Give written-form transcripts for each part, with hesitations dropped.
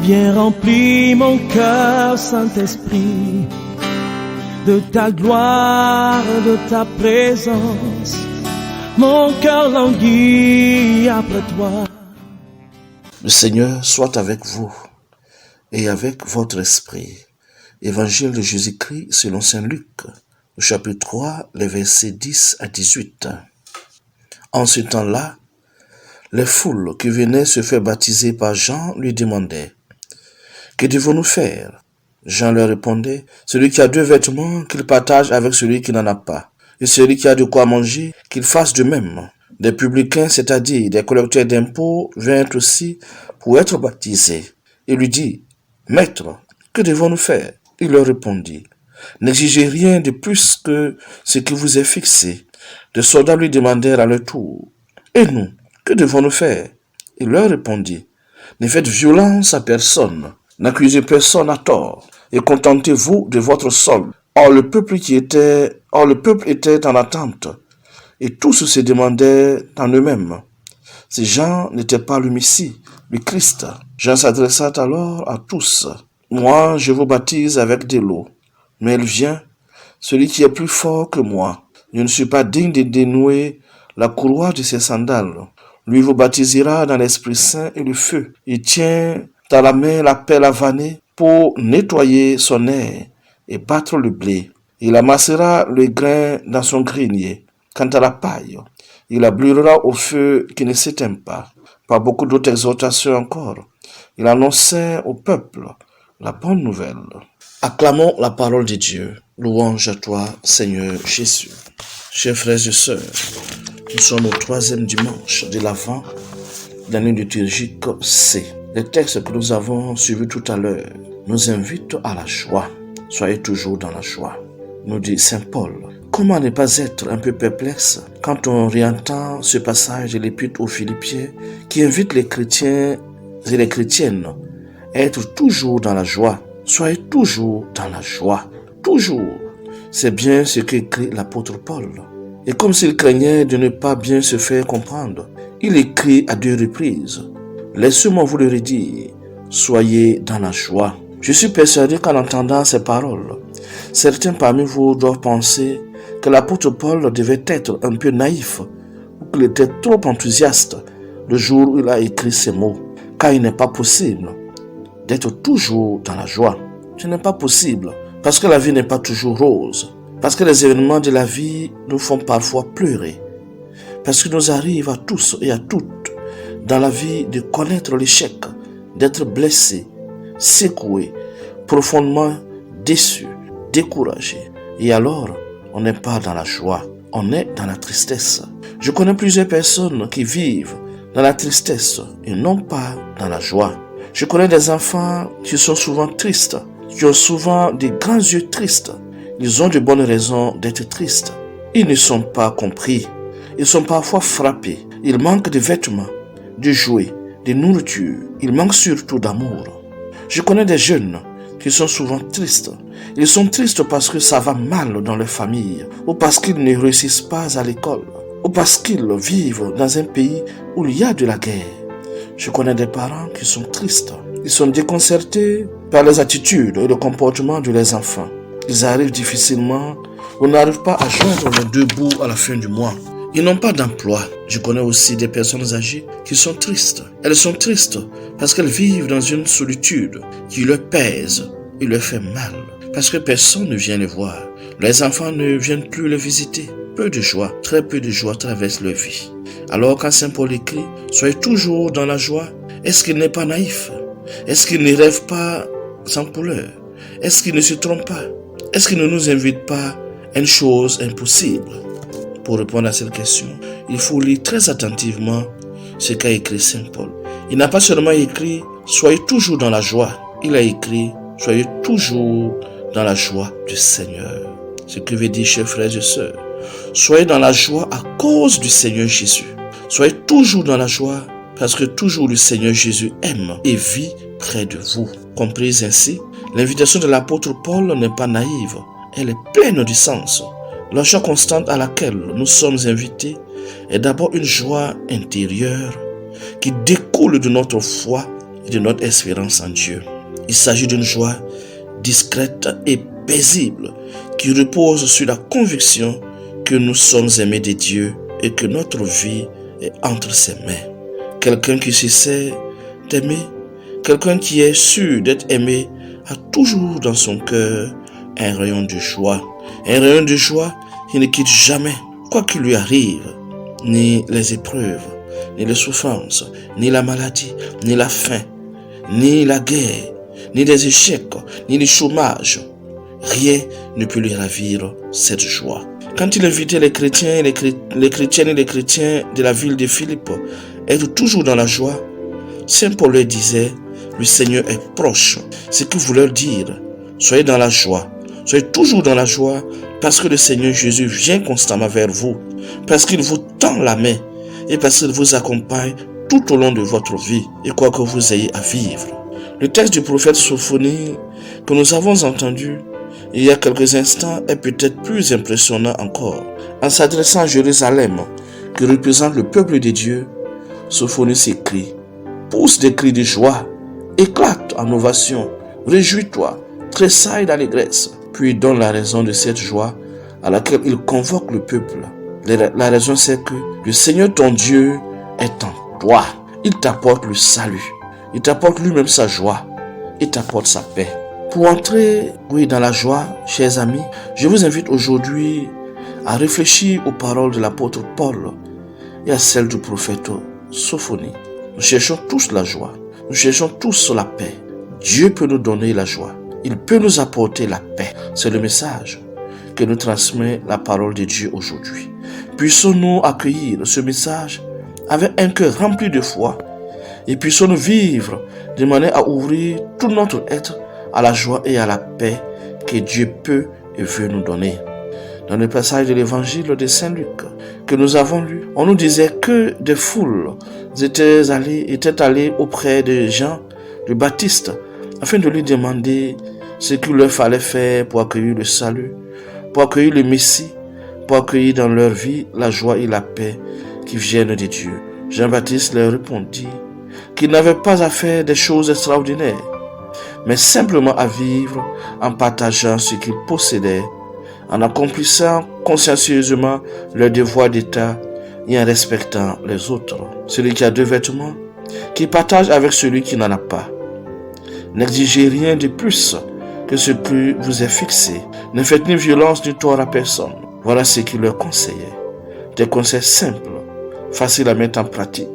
Viens remplir mon cœur, Saint-Esprit, de ta gloire, de ta présence. Mon cœur languit après toi. Le Seigneur soit avec vous et avec votre esprit. Évangile de Jésus-Christ selon Saint Luc, au chapitre 3, les versets 10 à 18. En ce temps-là, les foules qui venaient se faire baptiser par Jean lui demandaient: « Que devons-nous faire ?» Jean leur répondait: « Celui qui a 2 vêtements, qu'il partage avec celui qui n'en a pas. Et celui qui a de quoi manger, qu'il fasse de même. » Des publicains, c'est-à-dire des collecteurs d'impôts, vinrent aussi pour être baptisés. Il lui dit: « Maître, que devons-nous faire ?» Il leur répondit: « N'exigez rien de plus que ce qui vous est fixé. » Les soldats lui demandèrent à leur tour: « Et nous, que devons-nous faire ?» Il leur répondit: « Ne faites violence à personne, n'accusez personne à tort, et contentez-vous de votre solde. » Or le peuple était en attente, et tous se demandaient en eux-mêmes si Jean n'était pas le Messie, le Christ. Jean s'adressa alors à tous: « Moi, je vous baptise avec de l'eau, mais il vient, celui qui est plus fort que moi. Je ne suis pas digne de dénouer la courroie de ses sandales. Lui vous baptisera dans l'Esprit Saint et le feu. Il tient dans la main la pelle avanée pour nettoyer son air et battre le blé. Il amassera le grain dans son grenier. Quant à la paille, il la brûlera au feu qui ne s'éteint pas. » Par beaucoup d'autres exhortations encore, il annonçait au peuple la bonne nouvelle. Acclamons la parole de Dieu. Louange à toi, Seigneur Jésus. Chers frères et sœurs, nous sommes au 3e dimanche de l'Avent de l'année liturgique C. Les textes que nous avons suivis tout à l'heure nous invitent à la joie. Soyez toujours dans la joie, nous dit Saint Paul. Comment ne pas être un peu perplexe quand on réentend ce passage de l'Épître aux Philippiens qui invite les chrétiens et les chrétiennes à être toujours dans la joie. Soyez toujours dans la joie. Toujours. C'est bien ce qu'écrit l'apôtre Paul. Et comme s'il craignait de ne pas bien se faire comprendre, il écrit à 2 reprises: « Laissez-moi vous le redire, soyez dans la joie. » Je suis persuadé qu'en entendant ces paroles, certains parmi vous doivent penser que l'apôtre Paul devait être un peu naïf ou qu'il était trop enthousiaste le jour où il a écrit ces mots, car il n'est pas possible d'être toujours dans la joie. Ce n'est pas possible, parce que la vie n'est pas toujours rose, parce que les événements de la vie nous font parfois pleurer, parce qu'il nous arrive à tous et à toutes dans la vie de connaître l'échec, d'être blessé, secoué, profondément déçu, découragé. Et alors, on n'est pas dans la joie, on est dans la tristesse. Je connais plusieurs personnes qui vivent dans la tristesse et non pas dans la joie. Je connais des enfants qui sont souvent tristes, qui ont souvent des grands yeux tristes. Ils ont de bonnes raisons d'être tristes. Ils ne sont pas compris. Ils sont parfois frappés. Ils manquent de vêtements, de jouets, de nourriture. Ils manquent surtout d'amour. Je connais des jeunes qui sont souvent tristes. Ils sont tristes parce que ça va mal dans leur famille, ou parce qu'ils ne réussissent pas à l'école, ou parce qu'ils vivent dans un pays où il y a de la guerre. Je connais des parents qui sont tristes. Ils sont déconcertés par les attitudes et le comportement de leurs enfants. Ils arrivent difficilement ou n'arrivent pas à joindre les 2 bouts à la fin du mois. Ils n'ont pas d'emploi. Je connais aussi des personnes âgées qui sont tristes. Elles sont tristes parce qu'elles vivent dans une solitude qui leur pèse et leur fait mal. Parce que personne ne vient les voir. Les enfants ne viennent plus les visiter. Peu de joie, très peu de joie traverse leur vie. Alors quand Saint Paul écrit « Soyez toujours dans la joie », est-ce qu'il n'est pas naïf? Est-ce qu'il ne rêve pas sans couleur? Est-ce qu'il ne se trompe pas? Est-ce qu'il ne nous invite pas à une chose impossible? Pour répondre à cette question, il faut lire très attentivement ce qu'a écrit Saint Paul. Il n'a pas seulement écrit « Soyez toujours dans la joie », il a écrit « Soyez toujours dans la joie du Seigneur ». Ce que veut dire, chers frères et sœurs, soyez dans la joie à cause du Seigneur Jésus. Soyez toujours dans la joie parce que toujours le Seigneur Jésus aime et vit près de vous. Comprise ainsi, l'invitation de l'apôtre Paul n'est pas naïve, elle est pleine de sens. La joie constante à laquelle nous sommes invités est d'abord une joie intérieure qui découle de notre foi et de notre espérance en Dieu. Il s'agit d'une joie discrète et paisible qui repose sur la conviction que nous sommes aimés de Dieu et que notre vie est entre ses mains. Quelqu'un qui se sait d'aimer, quelqu'un qui est sûr d'être aimé, a toujours dans son cœur un rayon de joie. Un rayon de joie qui ne quitte jamais, quoi qu'il lui arrive, ni les épreuves, ni les souffrances, ni la maladie, ni la faim, ni la guerre, ni les échecs, ni le chômage. Rien ne peut lui ravir cette joie. Quand il invitait les chrétiens, les chrétiennes et les chrétiens de la ville de Philippe à être toujours dans la joie, Saint Paul leur disait, le Seigneur est proche. C'est que vous leur dire, soyez dans la joie, soyez toujours dans la joie, parce que le Seigneur Jésus vient constamment vers vous, parce qu'il vous tend la main et parce qu'il vous accompagne tout au long de votre vie et quoi que vous ayez à vivre. Le texte du prophète Sophonie que nous avons entendu il y a quelques instants est peut-être plus impressionnant encore. En s'adressant à Jérusalem, qui représente le peuple de Dieu, Sophonie s'écrie, pousse des cris de joie, éclate en ovation, réjouis-toi, tressaille d'allégresse, puis donne la raison de cette joie à laquelle il convoque le peuple. La raison c'est que le Seigneur ton Dieu est en toi. Il t'apporte le salut, il t'apporte lui-même sa joie, il t'apporte sa paix. Pour entrer, dans la joie, chers amis, je vous invite aujourd'hui à réfléchir aux paroles de l'apôtre Paul et à celles du prophète Sophonie. Nous cherchons tous la joie, nous cherchons tous la paix. Dieu peut nous donner la joie, il peut nous apporter la paix. C'est le message que nous transmet la parole de Dieu aujourd'hui. Puissons-nous accueillir ce message avec un cœur rempli de foi et puissons-nous vivre de manière à ouvrir tout notre être à la joie et à la paix que Dieu peut et veut nous donner. Dans le passage de l'évangile de Saint Luc que nous avons lu, on nous disait que des foules étaient allées auprès de Jean le Baptiste afin de lui demander ce qu'il leur fallait faire pour accueillir le salut, pour accueillir le Messie, pour accueillir dans leur vie la joie et la paix qui viennent de Dieu. Jean-Baptiste leur répondit qu'il n'avait pas à faire des choses extraordinaires, mais simplement à vivre en partageant ce qu'ils possédaient, en accomplissant consciencieusement leur devoir d'État et en respectant les autres. Celui qui a 2 vêtements, qui partage avec celui qui n'en a pas. N'exigez rien de plus que ce qui vous est fixé. Ne faites ni violence ni tort à personne. Voilà ce qu'il leur conseillait. Des conseils simples, faciles à mettre en pratique.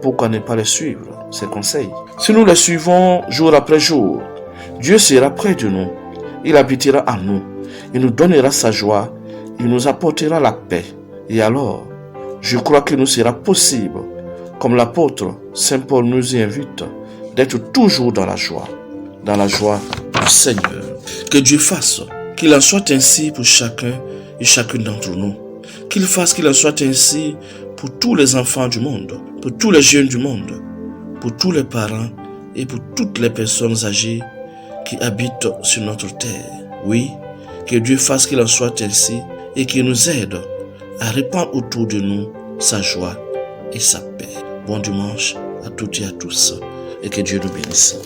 Pourquoi ne pas les suivre, ces conseils? Si nous les suivons jour après jour, Dieu sera près de nous. Il habitera en nous. Il nous donnera sa joie. Il nous apportera la paix. Et alors, je crois qu'il nous sera possible, comme l'apôtre Saint Paul nous y invite, d'être toujours dans la joie du Seigneur. Que Dieu fasse qu'il en soit ainsi pour chacun et chacune d'entre nous. Qu'il fasse qu'il en soit ainsi pour tous les enfants du monde, pour tous les jeunes du monde, pour tous les parents et pour toutes les personnes âgées qui habitent sur notre terre. Oui, que Dieu fasse qu'il en soit ainsi et qu'il nous aide à répandre autour de nous sa joie et sa paix. Bon dimanche à toutes et à tous et que Dieu nous bénisse.